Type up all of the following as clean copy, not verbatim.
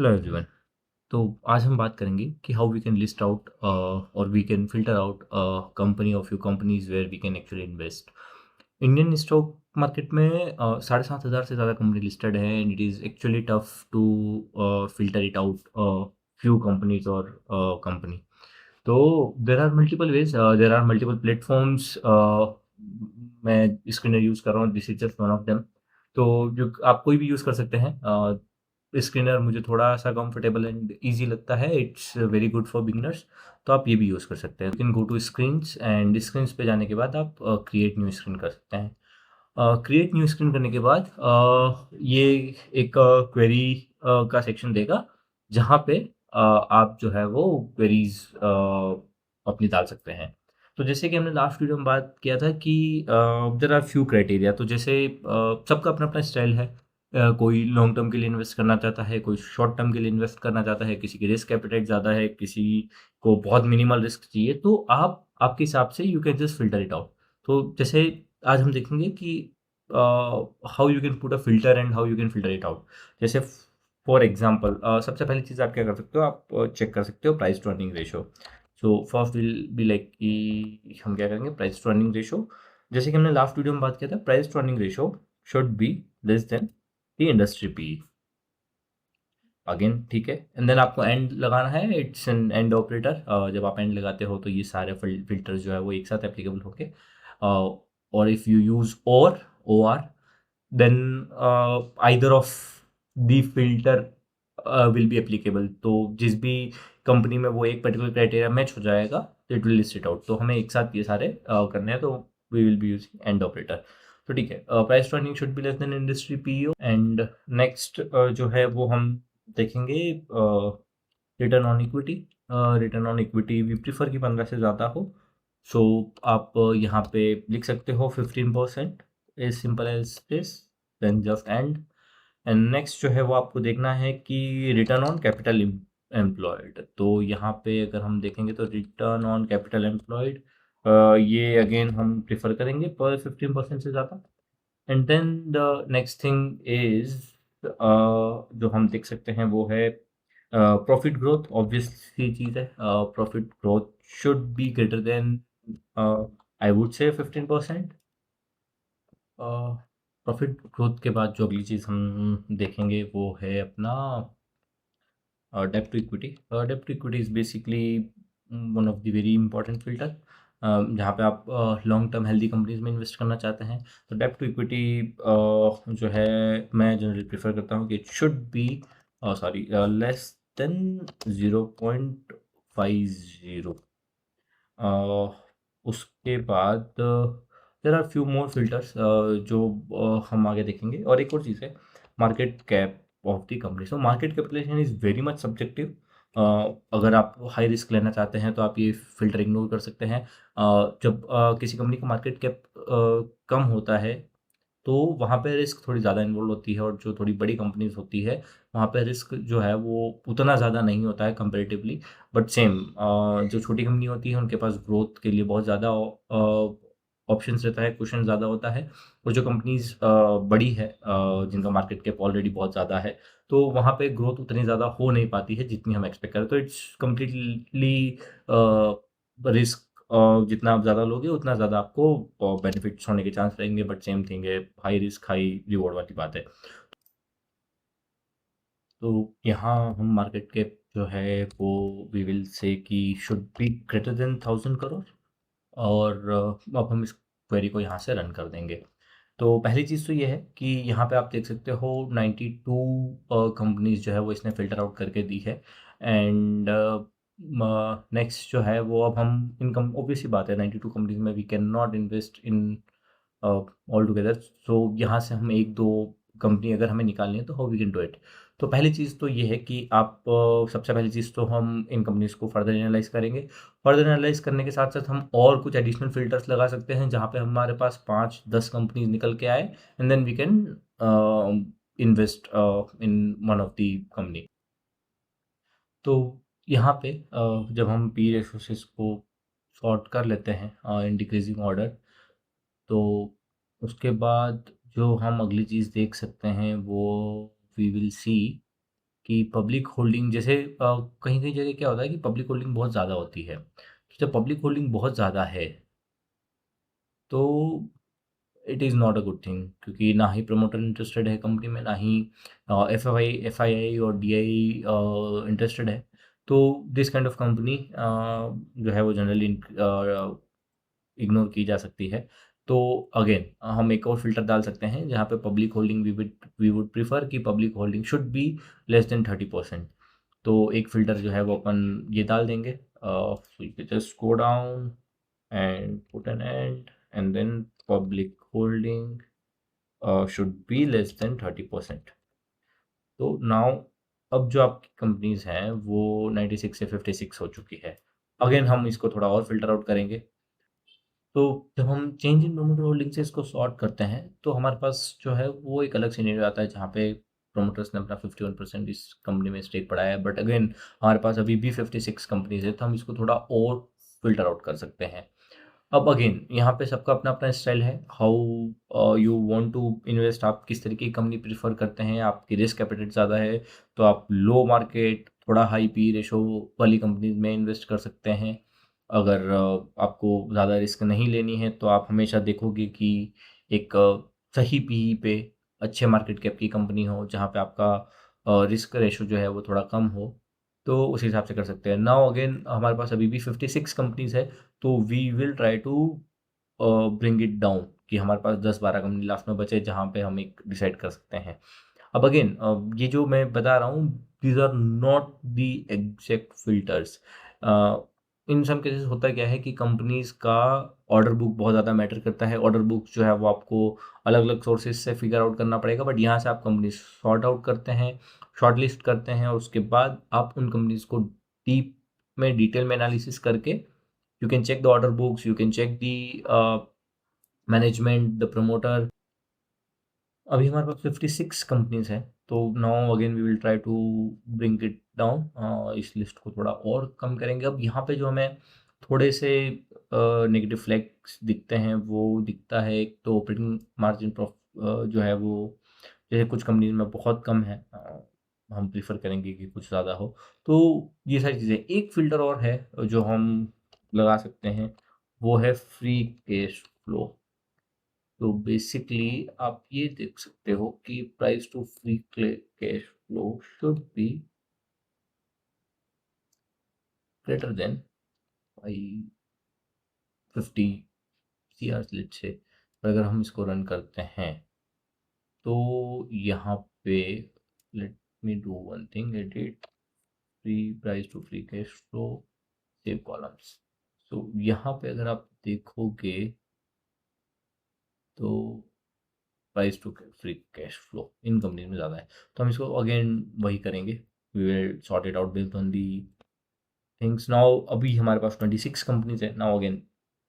Hello everyone. तो आज हम बात करेंगे कि how we can list out और we can filter out company और few companies where we can actually invest. Indian stock market में 7,500 से ज़्यादा कंपनी लिस्टेड है and it is actually tough to filter it out few companies और company. तो there are multiple ways, there are multiple platforms. मैं screener use कर रहा हूँ, this is just one of them. तो जो आप कोई भी यूज़ कर सकते हैं। स्क्रीनर मुझे थोड़ा-सा कंफर्टेबल एंड ईज़ी लगता है, it's very good for beginners, तो आप ये भी यूज़ कर सकते हैं। You can go to screens and screens पे जाने के बाद आप क्रिएट न्यू स्क्रीन कर सकते हैं। क्रिएट न्यू स्क्रीन करने के बाद ये एक क्वेरी का सेक्शन देगा, जहाँ पे आप जो है वो क्वेरीज़ अपनी डाल सकते हैं। तो जैसे कि हमने लास्ट वीडियो में बात किया था कि देयर आर फ्यू क्राइटेरिया। तो जैसे सबका अपना-अपना स्टाइल है। कोई लॉन्ग टर्म के लिए इन्वेस्ट करना चाहता है, कोई शॉर्ट टर्म के लिए इन्वेस्ट करना चाहता है, किसी की रिस्क एपेटाइट ज़्यादा है, किसी को बहुत मिनिमल रिस्क चाहिए, तो आप आपके हिसाब से you can just filter it out. तो जैसे आज हम देखेंगे कि how you can put a filter and how you can filter it out. जैसे फॉर एग्ज़ाम्पल सबसे पहली चीज़ आप क्या कर सकते हो, आप चेक कर सकते हो price to earning ratio. So first will be like कि हम क्या करेंगे, प्राइस टू अर्निंग रेशियो। जैसे कि हमने लास्ट वीडियो में बात किया था, price to earning ratio should be less than the industry P. Again ठीक है, एंड देन आपको एंड लगाना है, इट्स एन एंड ऑपरेटर। जब आप एंड लगाते हो तो ये सारे फिल्टर्स जो है वो एक साथ एप्लीकेबल होंगे। और if you use O R, then either of the filter will be applicable. तो जिस भी कंपनी में वो एक पर्टिकुलर क्राइटेरिया मैच हो जाएगा, तो it will list it out. तो हमें एक साथ ये सारे करने हैं, तो we will be using and operator. तो ठीक है, price to earning should be less than industry PEO. And next जो है वो हम देखेंगे return on equity. Return on equity we prefer कि 15 से ज़्यादा हो। सो आप यहाँ पे लिख सकते हो 15%, as simple as this, then just and next जो है वो आपको देखना है कि रिटर्न ऑन कैपिटल एम्प्लॉयड। तो यहाँ पे अगर हम देखेंगे तो रिटर्न ऑन कैपिटल एम्प्लॉयड, ये अगेन हम प्रेफर करेंगे पर 15% से ज़्यादा। And then the next thing is जो हम देख सकते हैं वो है प्रॉफिट ग्रोथ। ऑब्वियस सी चीज़ है, profit growth should be greater than I would say 15%। Profit growth के बाद जो अगली चीज़ हम देखेंगे वो है अपना डेब्ट टू इक्विटी। डेब्ट to equity is basically one of the very important filter, जहाँ पे आप लॉन्ग टर्म हेल्दी कंपनीज में इन्वेस्ट करना चाहते हैं। तो डेब्ट टू इक्विटी जो है मैं जनरली प्रेफर करता हूँ कि it should be sorry less than 0.50। उसके बाद there are few more filters जो हम आगे देखेंगे। और एक और चीज़ है, market cap of the company. So market capitalization is very much subjective. अगर आप हाई रिस्क लेना चाहते हैं तो आप ये फिल्टर इग्नोर कर सकते हैं। जब किसी कंपनी का मार्केट कैप कम होता है, तो वहाँ पे रिस्क थोड़ी ज़्यादा इन्वॉल्व होती है, और जो थोड़ी बड़ी कंपनीज होती है वहाँ पे रिस्क जो है वो उतना ज़्यादा नहीं होता है कंपेरेटिवली। बट सेम जो छोटी कंपनी होती है उनके पास ग्रोथ के लिए बहुत ज़्यादा ऑप्शंस रहता है, क्वेश्चन ज़्यादा होता है। और जो कंपनीज बड़ी है, जिनका मार्केट कैप ऑलरेडी बहुत ज़्यादा है, तो वहाँ पे ग्रोथ उतनी ज़्यादा हो नहीं पाती है जितनी हम एक्सपेक्ट करें। तो इट्स कम्प्लीटली रिस्क, जितना आप ज़्यादा लोगे उतना ज़्यादा आपको बेनिफिट्स होने के चांस रहेंगे। बट सेम थिंग है, हाई रिस्क हाई रिवॉर्ड वाली बात है। तो यहाँ हम मार्केट कैप जो है वो वी विल से कि should be greater then 1000 crore. और अब हम इस क्वेरी को यहाँ से रन कर देंगे। तो पहली चीज़ तो ये है कि यहाँ पे आप देख सकते हो 92 कंपनीज जो है वो इसने फ़िल्टर आउट करके दी है। एंड नेक्स्ट जो है वो अब हम इनकम, ऑब्वियस सी बात है 92 कंपनीज में we can not invest in all together. So यहाँ से हम एक दो कंपनी अगर हमें निकालनी है तो how we can do it. तो पहली चीज़ तो ये है कि आप सबसे पहली चीज़ तो हम इन कंपनीज को फर्दर एनालाइज करेंगे। फर्दर एनालाइज करने के साथ साथ हम और कुछ एडिशनल फिल्टर्स लगा सकते हैं, जहाँ पे हमारे पास 5-10 कंपनीज निकल के आए, and then we can invest in one of the company. तो यहाँ पे जब हम पी रिसोर्सेज को सॉर्ट कर लेते हैं इन डिक्रीजिंग ऑर्डर, तो उसके बाद जो हम अगली चीज़ देख सकते हैं वो वी विल सी कि पब्लिक होल्डिंग जैसे कहीं-कहीं जगह क्या होता है कि पब्लिक होल्डिंग बहुत ज़्यादा होती है। तो जब पब्लिक होल्डिंग बहुत ज़्यादा है, तो it is not a good thing क्योंकि ना ही प्रमोटर इंटरेस्टेड है कंपनी में, ना ही एफआईआई और डीआई इंटरेस्टेड है। तो दिस काइंड ऑफ कंपनी जो है वो जनरली इग्नोर की जा सकती है। तो अगेन हम एक और फ़िल्टर डाल सकते हैं जहाँ पे public holding we would prefer कि public holding should be less than 30%। तो एक फ़िल्टर जो है वो अपन ये डाल देंगे, so you just go down and put an and then public holding should be less than 30%। तो नाउ अब जो आपकी कंपनीज़ हैं वो 96 से 56 हो चुकी है। अगेन हम इसको थोड़ा और फ़िल्टर आउट करेंगे। तो जब हम चेंज इन प्रमोटर होल्डिंग से इसको सॉर्ट करते हैं, तो हमारे पास जो है वो एक अलग सिनेरियो आता है जहाँ पे प्रोमोटर्स ने अपना 51% इस कंपनी में स्टेक बढ़ाया है। बट अगेन हमारे पास अभी भी 56 कंपनीज़ है, तो हम इसको थोड़ा और फ़िल्टर आउट कर सकते हैं। अब अगेन यहाँ पे सबका अपना-अपना स्टाइल है, how you want to invest, आप किस तरीके की कंपनी प्रेफ़र करते हैं, आपकी रिस्क एपेटाइट ज़्यादा है, तो आप लो मार्केट, थोड़ा हाई पी रेशो वाली कंपनीज़ में इन्वेस्ट कर सकते हैं। अगर आपको ज़्यादा रिस्क नहीं लेनी है, तो आप हमेशा देखोगे कि एक सही पीई पे अच्छे मार्केट कैप की कंपनी हो, जहाँ पे आपका रिस्क रेशो जो है वो थोड़ा कम हो, तो उस हिसाब से कर सकते हैं। नाउ अगेन हमारे पास अभी भी 56 कंपनीज़ है, तो we will try to bring it down कि हमारे पास 10-12 कंपनी लास्ट में बचे, जहाँ पे हम एक डिसाइड कर सकते हैं। अब अगेन ये जो मैं बता रहा हूँ, these are not the exact filters. In some cases होता क्या है कि कंपनीज़ का ऑर्डर बुक बहुत ज़्यादा मैटर करता है। ऑर्डर बुक जो है वो आपको अलग-अलग सोर्सेज़ से फ़िगर आउट करना पड़ेगा, बट यहाँ से आप कंपनी सॉर्ट आउट करते हैं, शॉर्टलिस्ट करते हैं और उसके बाद आप उन कंपनीज़ को डीप में डिटेल में एनालिसिस करके you can check the order books, you can check the management, the promoter. अभी हमारे पास 56 कंपनीज़ हैं, तो now again we will try to bring it down, इस लिस्ट को थोड़ा और कम करेंगे। अब यहाँ पे जो हमें थोड़े से नेगेटिव फ्लैग्स दिखते हैं, वो दिखता है एक तो ऑपरेटिंग मार्जिन जो है वो जैसे कुछ कंपनीज़ में बहुत कम है, हम प्रेफ़र करेंगे कि कुछ ज़्यादा हो। तो ये सारी चीज़ें, एक फ़िल्टर और है जो हम लगा सकते हैं, वो है फ्री कैश फ्लो। तो बेसिकली आप ये देख सकते हो कि price to free cash flow should be greater than by 50 CR let's say. अगर हम इसको रन करते हैं, तो यहाँ पे let me do one thing, edit free price to free cash flow, save columns. So यहाँ पे अगर आप देखोगे, तो price to free cash flow इन कंपनीज में ज़्यादा है। तो हम इसको अगेन वही करेंगे, we will sort it out based on the things. Now अभी हमारे पास 26 कंपनीज है। Now again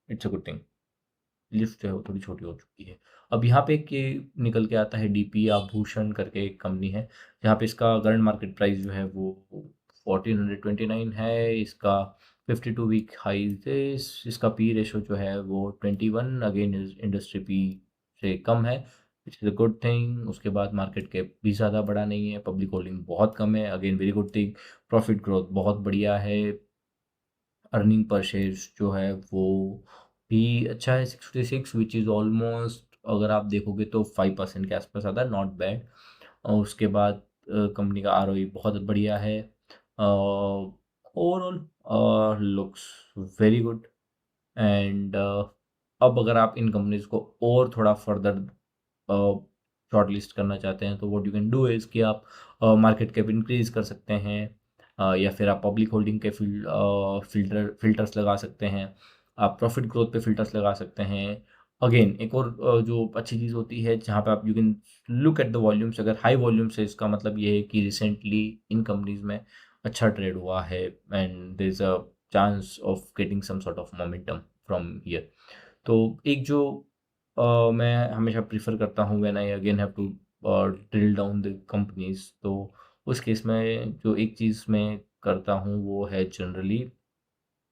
it's a good thing, list जो है वो थोड़ी छोटी हो चुकी है। अब यहाँ पे एक ये निकल के आता है, डीपी आभूषण करके एक कंपनी है, जहाँ पे इसका करंट मार्केट प्राइस जो है वो 1429 है। इसका 52 वीक हाई है। इसका पी रेशो जो है वो 21, अगेन इंडस्ट्री पी से कम है, which is a good thing. उसके बाद मार्केट कैप भी ज़्यादा बड़ा नहीं है, पब्लिक होल्डिंग बहुत कम है, again very good thing. Profit growth बहुत बढ़िया है, अर्निंग पर शेयर जो है वो भी अच्छा है, 66, विच इज़ ऑलमोस्ट अगर आप देखोगे तो 5% के आसपास आता है, नॉट बैड। और उसके बाद कंपनी का आरओई बहुत बढ़िया है। Overall looks very good. And अब अगर आप इन कंपनीज को और थोड़ा फर्दर शॉर्ट लिस्ट करना चाहते हैं, तो what you can do is कि आप मार्केट कैप इंक्रीज कर सकते हैं, या फिर आप पब्लिक होल्डिंग के फिल्टर्स लगा सकते हैं, आप प्रॉफिट ग्रोथ पे फिल्टर्स लगा सकते हैं। अगेन एक और जो अच्छी चीज़ होती है जहाँ पे आप you can look at the volumes. अगर हाई वॉल्यूम्स है, इसका मतलब ये है कि रिसेंटली इन कंपनीज में अच्छा ट्रेड हुआ है and there is a chance of getting some sort of momentum from here. तो एक जो मैं हमेशा प्रेफ़र करता हूँ when I again have to drill down the companies, तो उस केस में जो एक चीज़ मैं करता हूँ वो है generally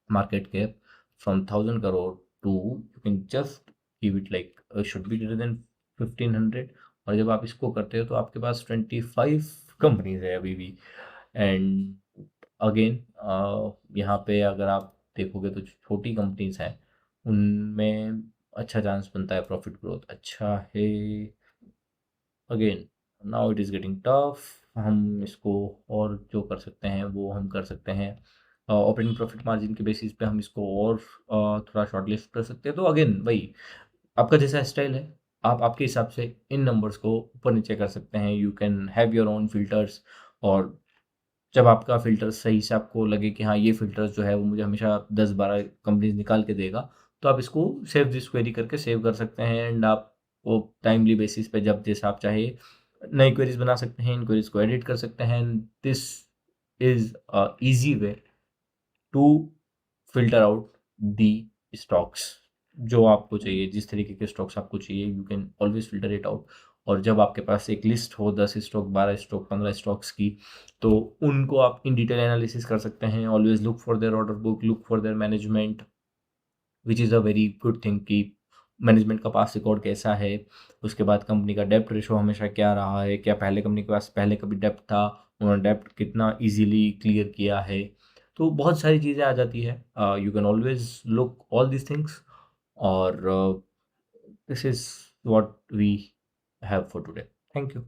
market cap from 1000 crore to you can just give it like should be greater than 1500। और जब आप इसको करते हो तो आपके पास 25 कंपनीज है अभी भी। एंड अगेन यहाँ पे अगर आप देखोगे तो जो छोटी कंपनीज हैं उनमें अच्छा चांस बनता है, प्रॉफिट ग्रोथ अच्छा है। Again now it is getting tough. हम इसको और जो कर सकते हैं वो हम कर सकते हैं, ऑपरेटिंग प्रॉफिट मार्जिन के बेसिस पे हम इसको और थोड़ा शॉर्टलिस्ट कर सकते हैं। तो अगेन वही आपका जैसा स्टाइल है, आप आपके हिसाब से इन नंबर्स को ऊपर नीचे कर सकते हैं। You can have your own filters, और जब आपका फ़िल्टर सही से आपको लगे कि हाँ, ये फ़िल्टर्स जो है वो मुझे हमेशा 10-12 कंपनीज़ निकाल के देगा, तो आप इसको सेव दिस क्वेरी करके सेव कर सकते हैं। एंड आप वो टाइमली बेसिस पे जब जैसा आप चाहे नई क्वेरीज़ बना सकते हैं, इन क्वेरीज़ को एडिट कर सकते हैं। This is a easy way to filter out the stocks जो आपको चाहिए। जिस तरीके के स्टॉक्स आपको चाहिए, you can always filter it out. और जब आपके पास एक लिस्ट हो 10 स्टॉक, 12 स्टॉक, 15 स्टॉक्स की, तो उनको आप इन डिटेल एनालिसिस कर सकते हैं। Always look for their order book, look for their management, which is a very good thing कि मैनेजमेंट का पास रिकॉर्ड कैसा है। उसके बाद कंपनी का डेब्ट रेशो हमेशा क्या रहा है, क्या पहले कंपनी के पास पहले कभी डेब्ट था, उन्होंने डेब्ट कितना ईज़िली क्लियर किया है। तो बहुत सारी चीज़ें आ जाती है। You can always look all these things. और this is what we have for today. Thank you.